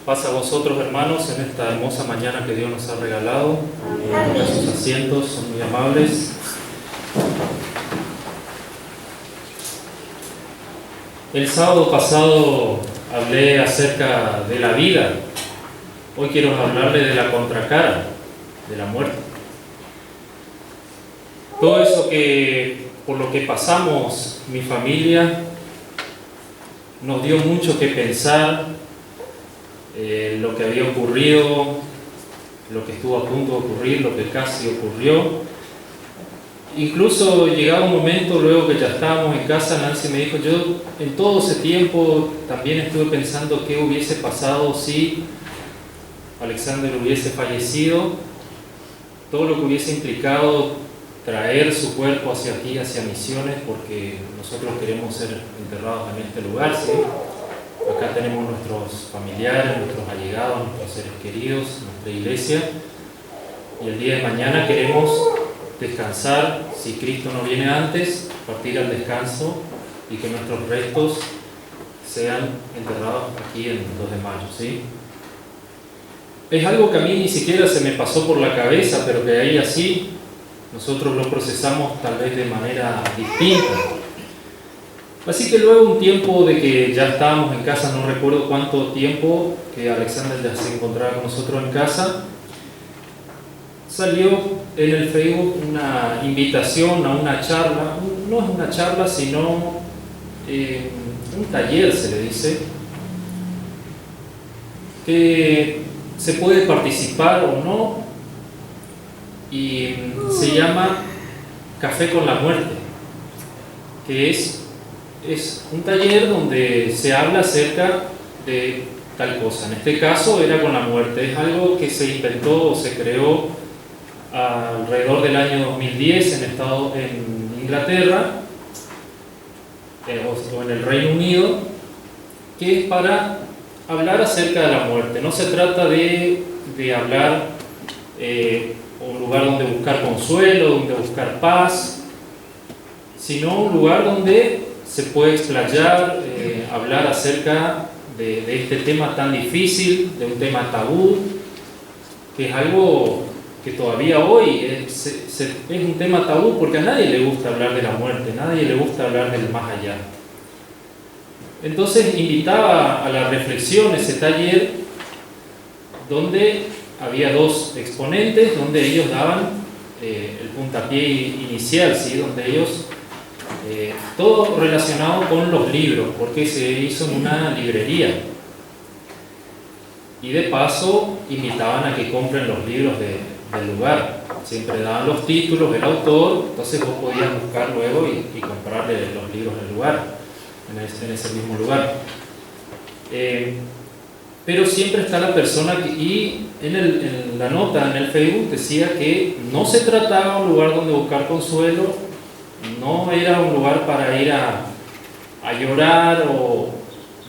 Paz a vosotros, hermanos, en esta hermosa mañana que Dios nos ha regalado. Tomen sus asientos, son muy amables. El sábado pasado hablé acerca de la vida. Hoy quiero hablarle de la contracara, de la muerte. Todo eso que por lo que pasamos, mi familia, nos dio mucho que pensar. Lo que había ocurrido, lo que estuvo a punto de ocurrir, lo que casi ocurrió. Incluso llegaba un momento, luego que ya estábamos en casa, Nancy me dijo, yo en todo ese tiempo también estuve pensando qué hubiese pasado si Alexander hubiese fallecido, todo lo que hubiese implicado traer su cuerpo hacia aquí, hacia Misiones, porque nosotros queremos ser enterrados en este lugar, ¿sí? Acá tenemos nuestros familiares, nuestros allegados, nuestros seres queridos, nuestra iglesia. Y el día de mañana queremos descansar, si Cristo no viene antes, partir al descanso y que nuestros restos sean enterrados aquí en 2 de mayo, ¿sí? Es algo que a mí ni siquiera se me pasó por la cabeza, pero que ahí así nosotros lo procesamos tal vez de manera distinta. Así que luego un tiempo de que ya estábamos en casa, no recuerdo cuánto tiempo que Alexander ya se encontraba con nosotros en casa, salió en el Facebook una invitación a una charla, no es una charla sino un taller, se le dice, que se puede participar o no, y se llama Café con la Muerte, que es un taller donde se habla acerca de tal cosa. En este caso era con la muerte. Es algo que se inventó o se creó alrededor del año 2010 en Inglaterra o en el Reino Unido, que es para hablar acerca de la muerte. No se trata de hablar un lugar donde buscar consuelo, donde buscar paz, sino un lugar donde se puede explayar, hablar acerca de este tema tan difícil, de un tema tabú, que es algo que todavía hoy es un tema tabú porque a nadie le gusta hablar de la muerte, a nadie le gusta hablar del más allá. Entonces invitaba a la reflexión ese taller donde había 2 exponentes, donde ellos daban el puntapié inicial, ¿sí? Donde ellos todo relacionado con los libros, porque se hizo en una librería. Y de paso invitaban a que compren los libros del lugar. Siempre daban los títulos, el autor, entonces vos podías buscar luego y comprarle los libros del lugar, en ese mismo lugar. Pero siempre está la persona y en la nota en el Facebook decía que no se trataba de un lugar donde buscar consuelo, no era un lugar para ir a llorar, o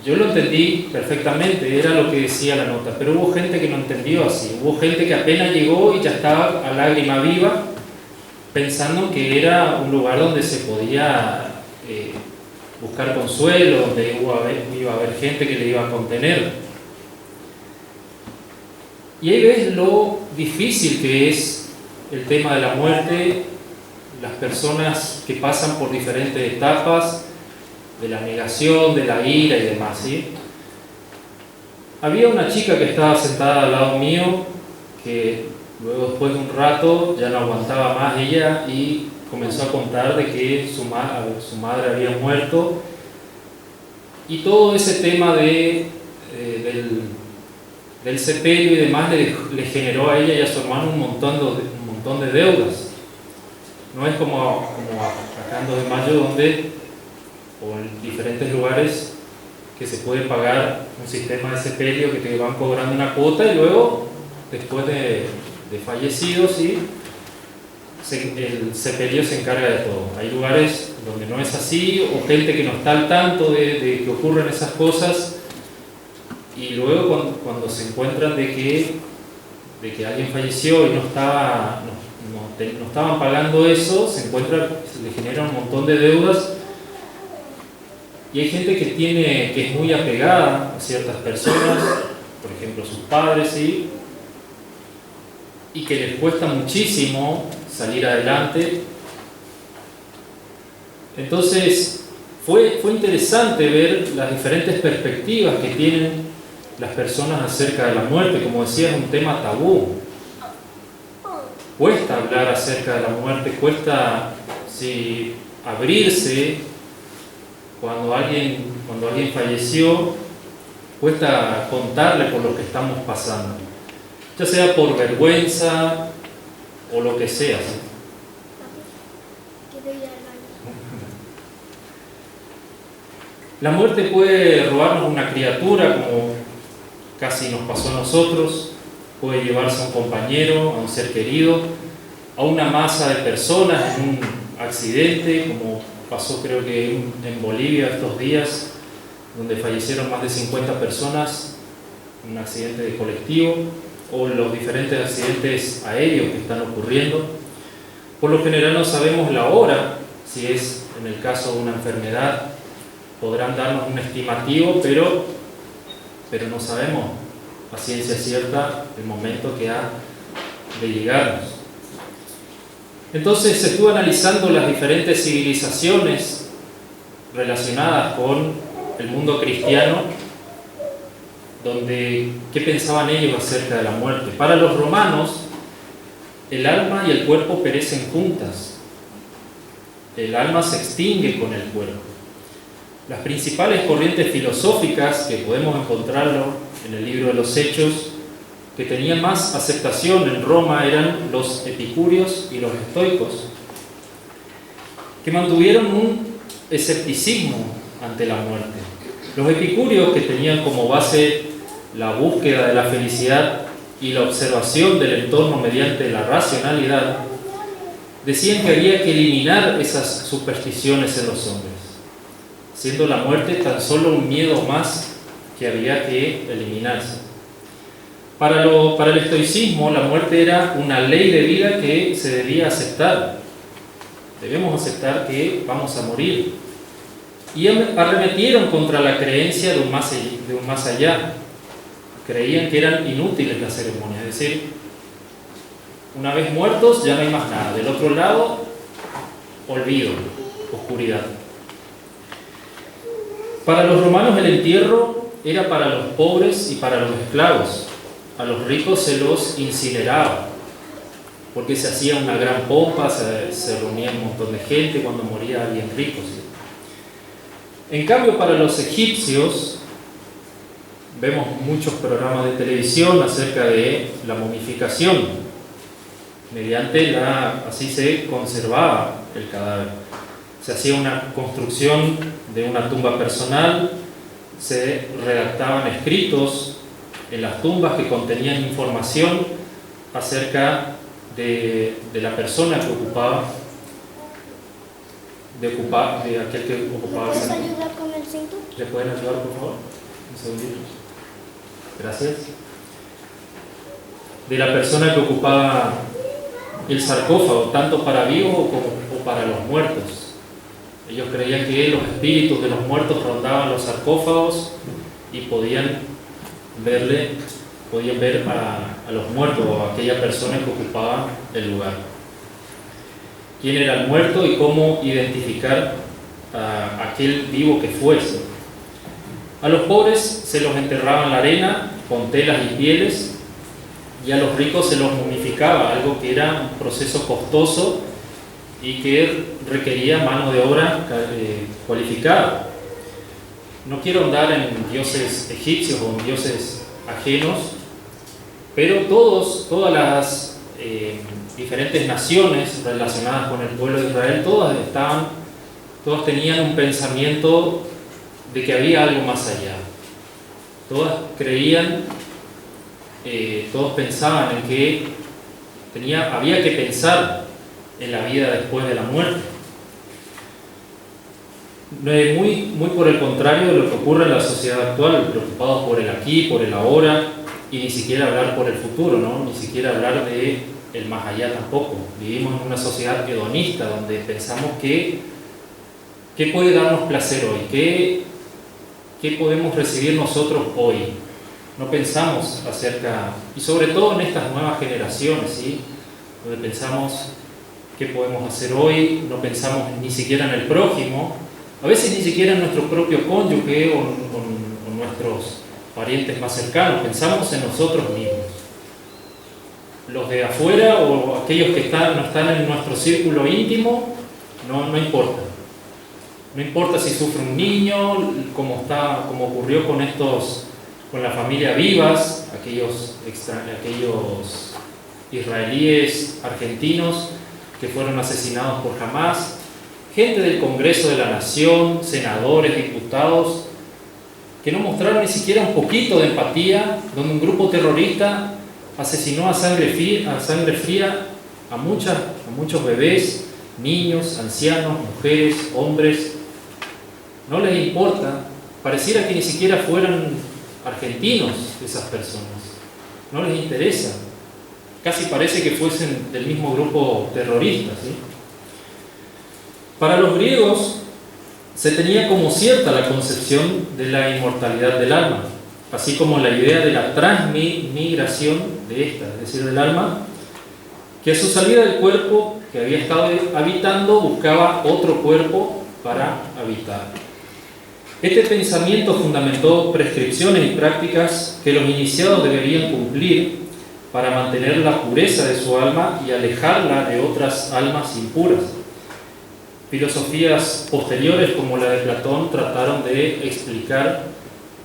yo lo entendí perfectamente, era lo que decía la nota, pero hubo gente que no entendió así, hubo gente que apenas llegó y ya estaba a lágrima viva pensando que era un lugar donde se podía buscar consuelo, donde iba a haber gente que le iba a contener. Y ahí ves lo difícil que es el tema de la muerte, las personas que pasan por diferentes etapas de la negación, de la ira y demás, ¿sí? Había una chica que estaba sentada al lado mío que luego, después de un rato, ya no aguantaba más ella y comenzó a contar de que su madre había muerto, y todo ese tema del sepelio y demás le generó a ella y a su hermano un montón de deudas. No es como acá en 2 de mayo, donde, o en diferentes lugares, que se puede pagar un sistema de sepelio que te van cobrando una cuota y luego, después de fallecidos, ¿sí? El sepelio se encarga de todo. Hay lugares donde no es así, o gente que no está al tanto de que ocurren esas cosas, y luego cuando se encuentran de que alguien falleció y no estaban pagando eso, se le genera un montón de deudas, y hay gente que es muy apegada a ciertas personas, por ejemplo, sus padres, ¿sí? Y que les cuesta muchísimo salir adelante. Entonces, fue interesante ver las diferentes perspectivas que tienen las personas acerca de la muerte. Como decía, es un tema tabú. Cuesta hablar acerca de la muerte, cuesta abrirse cuando alguien falleció, cuesta contarle por lo que estamos pasando, ya sea por vergüenza o lo que sea. La muerte puede robarnos una criatura, como casi nos pasó a nosotros, puede llevarse a un compañero, a un ser querido, a una masa de personas en un accidente, como pasó creo que en Bolivia estos días, donde fallecieron más de 50 personas en un accidente de colectivo, o los diferentes accidentes aéreos que están ocurriendo. Por lo general no sabemos la hora, si es en el caso de una enfermedad, podrán darnos un estimativo, pero no sabemos a ciencia cierta el momento que ha de llegarnos. Entonces se estuvo analizando las diferentes civilizaciones relacionadas con el mundo cristiano, donde qué pensaban ellos acerca de la muerte. Para los romanos, el alma y el cuerpo perecen juntas. El alma se extingue con el cuerpo. Las principales corrientes filosóficas que podemos encontrarlo en el libro de los Hechos, que tenían más aceptación en Roma, eran los epicúreos y los estoicos, que mantuvieron un escepticismo ante la muerte. Los epicúreos, que tenían como base la búsqueda de la felicidad y la observación del entorno mediante la racionalidad, decían que había que eliminar esas supersticiones en los hombres, siendo la muerte tan solo un miedo más que había que eliminarse. Para el estoicismo, la muerte era una ley de vida que se debía aceptar. Debemos aceptar que vamos a morir. Y arremetieron contra la creencia de un más allá. Creían que eran inútiles las ceremonias, es decir, una vez muertos ya no hay más nada. Del otro lado, olvido, oscuridad. Para los romanos el entierro era para los pobres y para los esclavos. A los ricos se los incineraba, porque se hacía una gran pompa, se reunía un montón de gente cuando moría alguien rico, ¿sí? En cambio, para los egipcios, vemos muchos programas de televisión acerca de la momificación. Así se conservaba el cadáver. Se hacía una construcción de una tumba personal, se redactaban escritos en las tumbas que contenían información acerca de la persona que ocupaba, de aquel que ocupaba. ¿Puedes ayudar con el cinto? ¿Le pueden ayudar, por favor? Un segundito. Gracias. De la persona que ocupaba el sarcófago, tanto para vivos o para los muertos. Ellos creían que los espíritus de los muertos rondaban los sarcófagos y podían ver a los muertos o a aquella persona que ocupaba el lugar. Quién era el muerto y cómo identificar a aquel vivo que fuese. A los pobres se los enterraba en la arena con telas y pieles, y a los ricos se los momificaba, algo que era un proceso costoso y que requería mano de obra cualificada. No quiero andar en dioses egipcios o en dioses ajenos, pero todas las diferentes naciones relacionadas con el pueblo de Israel, todas tenían un pensamiento de que había algo más allá. Todas creían, todos pensaban en que había que pensar en la vida después de la muerte. Muy por el contrario de lo que ocurre en la sociedad actual, preocupados por el aquí, por el ahora, y ni siquiera hablar por el futuro, ¿no? Ni siquiera hablar de el más allá tampoco. Vivimos en una sociedad hedonista donde pensamos qué puede darnos placer hoy, qué podemos recibir nosotros hoy. no pensamos acerca, y sobre todo en estas nuevas generaciones, ¿sí? Donde pensamos qué podemos hacer hoy, no pensamos ni siquiera en el prójimo, a veces ni siquiera en nuestro propio cónyuge o nuestros parientes más cercanos, pensamos en nosotros mismos. Los de afuera o aquellos que no están en nuestro círculo íntimo, no importa. No importa si sufre un niño, como ocurrió con la familia Vivas, aquellos israelíes argentinos que fueron asesinados por Hamás, gente del Congreso de la Nación, senadores, diputados, que no mostraron ni siquiera un poquito de empatía, donde un grupo terrorista asesinó a sangre fría a muchos bebés, niños, ancianos, mujeres, hombres. No les importa, pareciera que ni siquiera fueran argentinos esas personas, no les interesa, casi parece que fuesen del mismo grupo terrorista, ¿sí? Para los griegos se tenía como cierta la concepción de la inmortalidad del alma, así como la idea de la transmigración de esta, es decir, del alma, que a su salida del cuerpo que había estado habitando buscaba otro cuerpo para habitar. Este pensamiento fundamentó prescripciones y prácticas que los iniciados deberían cumplir para mantener la pureza de su alma y alejarla de otras almas impuras. Filosofías posteriores como la de Platón trataron de explicar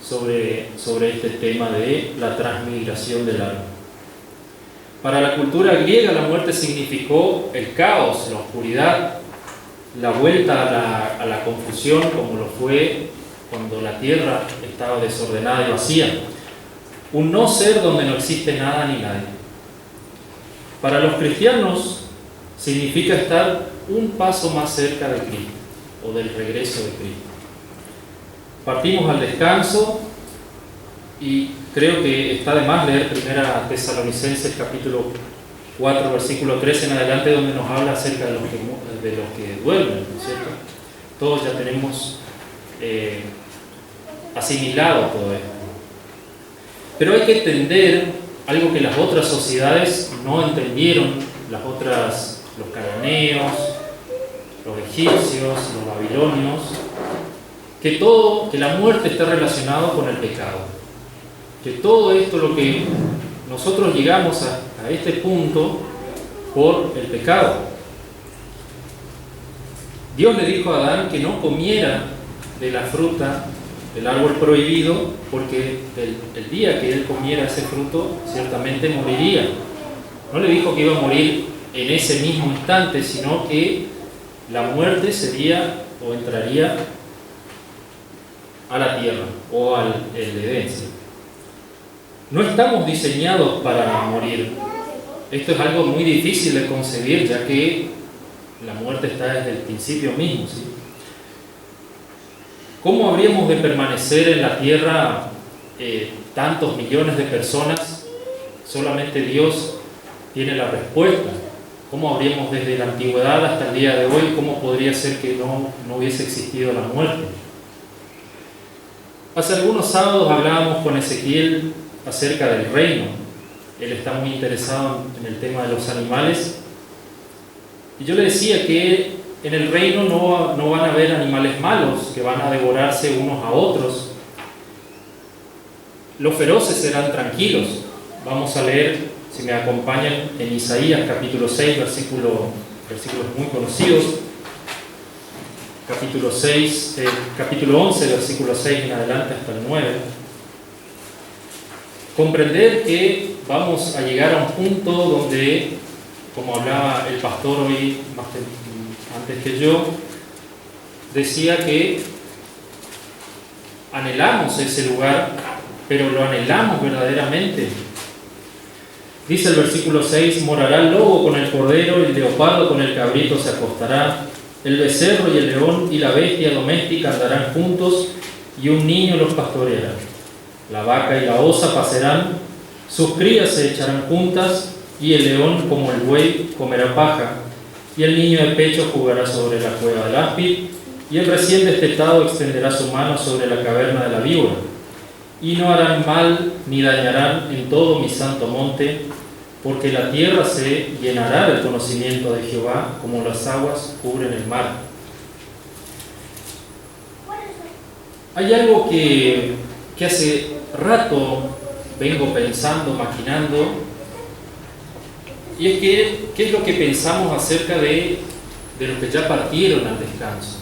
sobre este tema de la transmigración del alma. Para la cultura griega la muerte significó el caos, la oscuridad, la vuelta a la confusión, como lo fue cuando la tierra estaba desordenada y vacía. Un no ser donde no existe nada ni nadie. Para los cristianos significa estar un paso más cerca de Cristo o del regreso de Cristo. Partimos al descanso y creo que está de más leer 1 Tesalonicenses capítulo 4 versículo 13 en adelante, donde nos habla acerca de los que duermen, ¿no es cierto? Todos ya tenemos asimilado todo esto. Pero hay que entender algo que las otras sociedades no entendieron, los cananeos, los egipcios, los babilonios, que la muerte está relacionada con el pecado. Que todo esto, lo que nosotros llegamos a este punto por el pecado. Dios le dijo a Adán que no comiera de la fruta del árbol prohibido, porque el día que él comiera ese fruto, ciertamente moriría. No le dijo que iba a morir en ese mismo instante, sino que la muerte sería o entraría a la tierra o al Edén. No estamos diseñados para morir. Esto es algo muy difícil de concebir, ya que la muerte está desde el principio mismo, ¿sí? ¿Cómo habríamos de permanecer en la tierra tantos millones de personas? Solamente Dios tiene la respuesta. ¿Cómo habríamos desde la antigüedad hasta el día de hoy? ¿Cómo podría ser que no hubiese existido la muerte? Hace algunos sábados hablábamos con Ezequiel acerca del reino. Él está muy interesado en el tema de los animales. Y yo le decía que en el reino no van a haber animales malos que van a devorarse unos a otros. Los feroces serán tranquilos. Vamos a leer, si me acompañan, en Isaías capítulo 6, versículos muy conocidos. Capítulo 11, versículo 6 en adelante hasta el 9. Comprender que vamos a llegar a un punto donde, como hablaba el pastor hoy antes que yo, decía que anhelamos ese lugar, pero lo anhelamos verdaderamente. Dice el versículo 6: morará el lobo con el cordero, el leopardo con el cabrito se acostará, el becerro y el león y la bestia doméstica andarán juntos, y un niño los pastoreará. La vaca y la osa pasarán, sus crías se echarán juntas, y el león como el buey comerá paja, y el niño de pecho jugará sobre la cueva del áspid, y el recién destetado extenderá su mano sobre la caverna de la víbora. y no harán mal ni dañarán en todo mi santo monte, porque la tierra se llenará del conocimiento de Jehová, como las aguas cubren el mar. Hay algo que hace rato vengo pensando, maquinando, y es que, ¿qué es lo que pensamos acerca de los que ya partieron al descanso?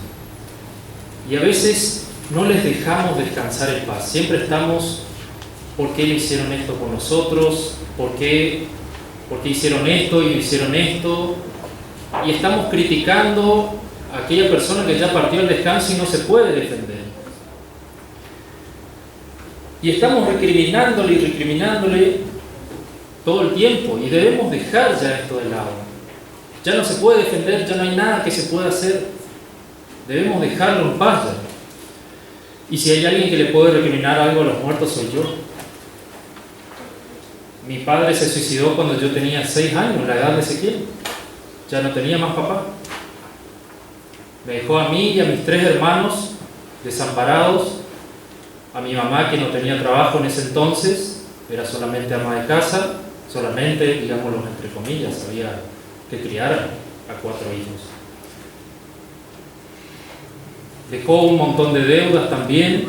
Y a veces no les dejamos descansar en paz. Siempre estamos, ¿por qué hicieron esto con nosotros? ¿Por qué hicieron esto y hicieron esto? Y estamos criticando a aquella persona que ya partió al descanso y no se puede defender. Y estamos recriminándole todo el tiempo, y debemos dejar ya esto de lado. Ya no se puede defender, ya no hay nada que se pueda hacer. Debemos dejarlo en paz ya. Y si hay alguien que le puede recriminar algo a los muertos, soy yo. Mi padre se suicidó cuando yo tenía 6 años, la edad de Ezequiel. Ya no tenía más papá. Me dejó a mí y a mis 3 hermanos desamparados, a mi mamá que no tenía trabajo en ese entonces, era solamente ama de casa, solamente, digámoslo entre comillas, había que criar a 4 hijos. Dejó un montón de deudas también,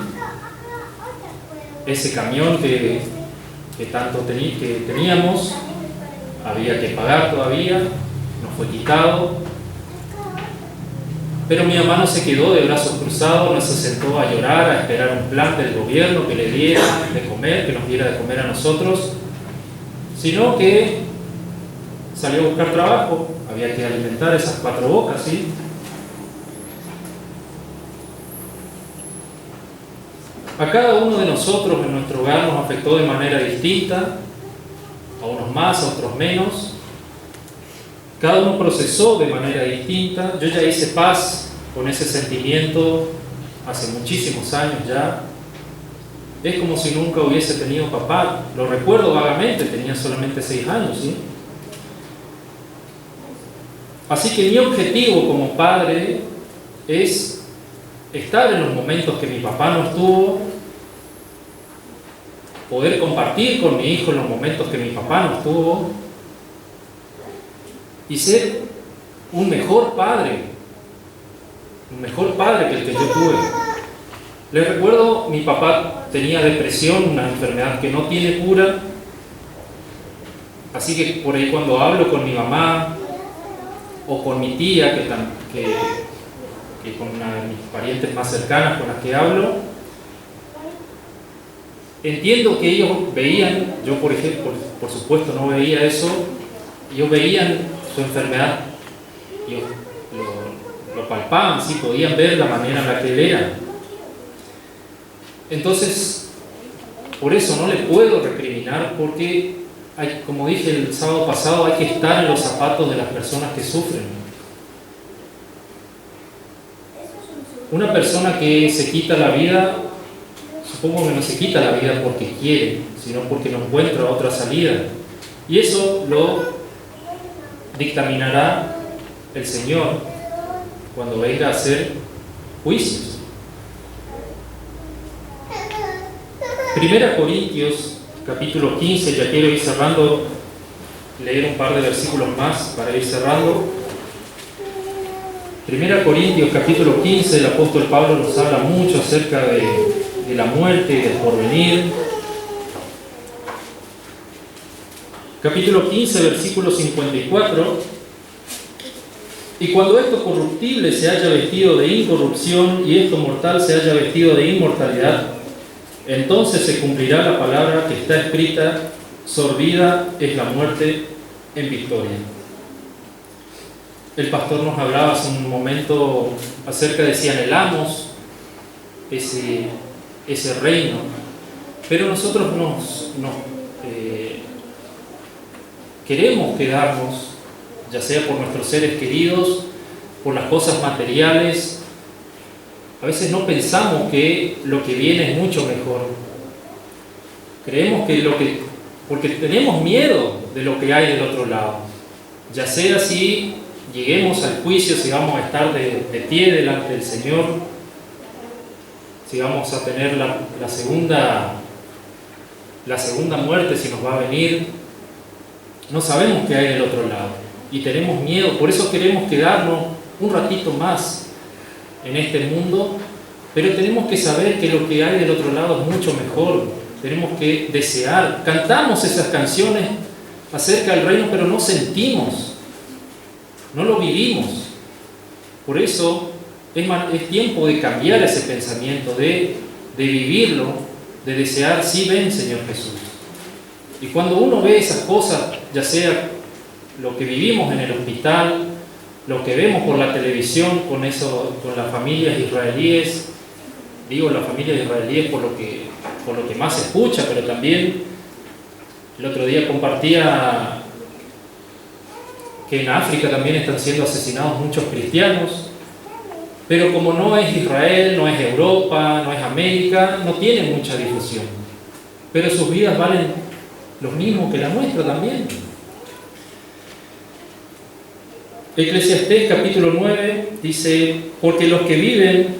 ese camión que teníamos, había que pagar todavía, nos fue quitado. Pero mi mamá no se quedó de brazos cruzados, no se sentó a llorar, a esperar un plan del gobierno que le diera de comer, que nos diera de comer a nosotros, sino que salió a buscar trabajo, había que alimentar esas 4 bocas, ¿sí? A cada uno de nosotros en nuestro hogar nos afectó de manera distinta, a unos más, a otros menos. Cada uno procesó de manera distinta. Yo ya hice paz con ese sentimiento hace muchísimos años ya. Es como si nunca hubiese tenido papá. Lo recuerdo vagamente, tenía solamente 6 años, ¿sí? Así que mi objetivo como padre es estar en los momentos que mi papá no estuvo, poder compartir con mi hijo en los momentos que mi papá no estuvo, y ser un mejor padre que el que yo tuve. Les recuerdo, mi papá tenía depresión, una enfermedad que no tiene cura, así que por ahí cuando hablo con mi mamá o con mi tía, que con una de mis parientes más cercanas con las que hablo, entiendo que ellos veían, yo por ejemplo, por supuesto no veía eso, ellos veían su enfermedad, ellos lo palpaban, sí, podían ver la manera en la que él era. Entonces, por eso no le puedo recriminar, porque como dije el sábado pasado, hay que estar en los zapatos de las personas que sufren. Una persona que se quita la vida, supongo que no se quita la vida porque quiere, sino porque no encuentra otra salida. Y eso lo dictaminará el Señor cuando venga a hacer juicios. 1 Corintios capítulo 15, ya quiero ir cerrando, leer un par de versículos más para ir cerrando. 1 Corintios capítulo 15, el apóstol Pablo nos habla mucho acerca de la muerte y del porvenir. Capítulo 15, versículo 54. Y cuando esto corruptible se haya vestido de incorrupción y esto mortal se haya vestido de inmortalidad, entonces se cumplirá la palabra que está escrita: sorbida es la muerte en victoria. El pastor nos hablaba hace un momento acerca de si anhelamos ese reino, pero nosotros queremos quedarnos, ya sea por nuestros seres queridos, por las cosas materiales. A veces no pensamos que lo que viene es mucho mejor. Creemos porque tenemos miedo de lo que hay del otro lado. Ya sea si lleguemos al juicio, si vamos a estar de pie delante del Señor, si vamos a tener la segunda la segunda muerte, si nos va a venir. No sabemos qué hay del otro lado y tenemos miedo. Por eso queremos quedarnos un ratito más en este mundo, pero tenemos que saber que lo que hay del otro lado es mucho mejor. Tenemos que desear. Cantamos esas canciones acerca del reino, pero no sentimos, no lo vivimos. Por eso es tiempo de cambiar ese pensamiento, de vivirlo, de desear. Sí, ven, Señor Jesús. Y cuando uno ve esas cosas, ya sea lo que vivimos en el hospital, lo que vemos por la televisión con las familias israelíes, digo las familias israelíes por lo que más se escucha, pero también el otro día compartía que en África también están siendo asesinados muchos cristianos, pero como no es Israel, no es Europa, no es América, no tiene mucha difusión, pero sus vidas valen lo mismo que la nuestra también. Eclesiastés capítulo 9 dice: porque los que viven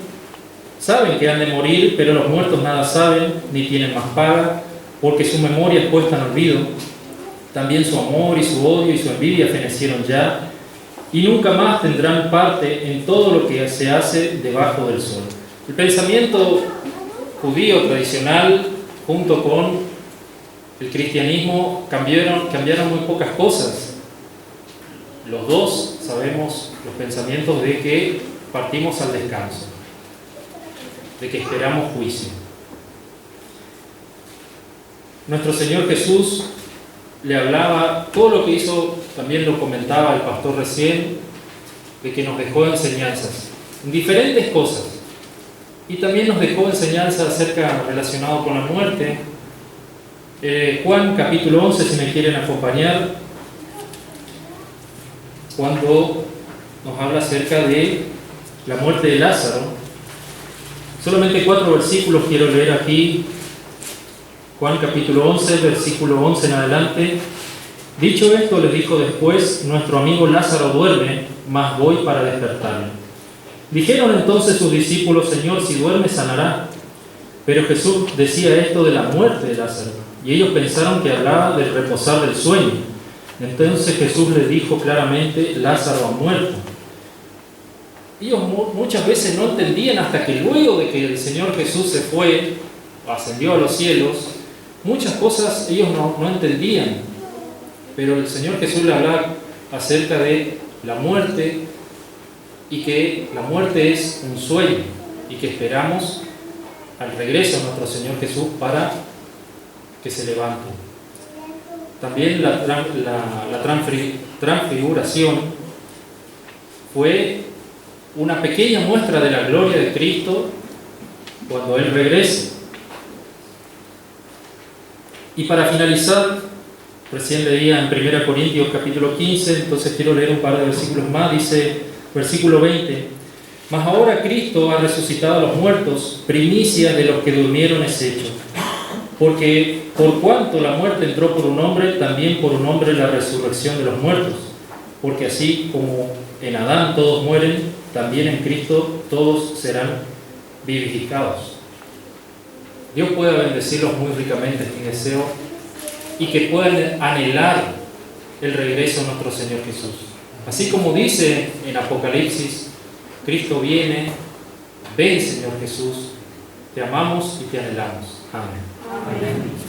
saben que han de morir, pero los muertos nada saben, ni tienen más paga, porque su memoria es puesta en olvido. También su amor y su odio y su envidia fenecieron ya, y nunca más tendrán parte en todo lo que se hace debajo del sol. El pensamiento judío tradicional junto con el cristianismo cambiaron muy pocas cosas. Los dos sabemos los pensamientos de que partimos al descanso, de que esperamos juicio. Nuestro Señor Jesús le hablaba, todo lo que hizo, también lo comentaba el pastor recién, de que nos dejó enseñanzas en diferentes cosas. Y también nos dejó enseñanzas relacionado con la muerte. Juan capítulo 11, si me quieren acompañar, cuando nos habla acerca de la muerte de Lázaro. Solamente 4 versículos quiero leer aquí. Juan capítulo 11, versículo 11 en adelante. Dicho esto, les dijo después: nuestro amigo Lázaro duerme, mas voy para despertarle. Dijeron entonces sus discípulos: Señor, si duerme sanará. Pero Jesús decía esto de la muerte de Lázaro, y ellos pensaron que hablaba del reposar del sueño. Entonces Jesús les dijo claramente: Lázaro ha muerto. Ellos muchas veces no entendían, hasta que luego de que el Señor Jesús se fue, ascendió a los cielos, muchas cosas ellos no entendían. Pero el Señor Jesús le hablaba acerca de la muerte, y que la muerte es un sueño, y que esperamos al regreso de nuestro Señor Jesús para que se levante. También la transfiguración fue una pequeña muestra de la gloria de Cristo cuando Él regrese. Y para finalizar, recién leía en 1 Corintios capítulo 15, entonces quiero leer un par de versículos más. Dice, versículo 20: mas ahora Cristo ha resucitado a los muertos, primicia de los que durmieron es hecho. Porque por cuanto la muerte entró por un hombre, también por un hombre la resurrección de los muertos. Porque así como en Adán todos mueren, también en Cristo todos serán vivificados. Dios pueda bendecirlos muy ricamente, mi deseo, y que puedan anhelar el regreso de nuestro Señor Jesús. Así como dice en Apocalipsis: Cristo viene, ven Señor Jesús, te amamos y te anhelamos. Amén. Amén.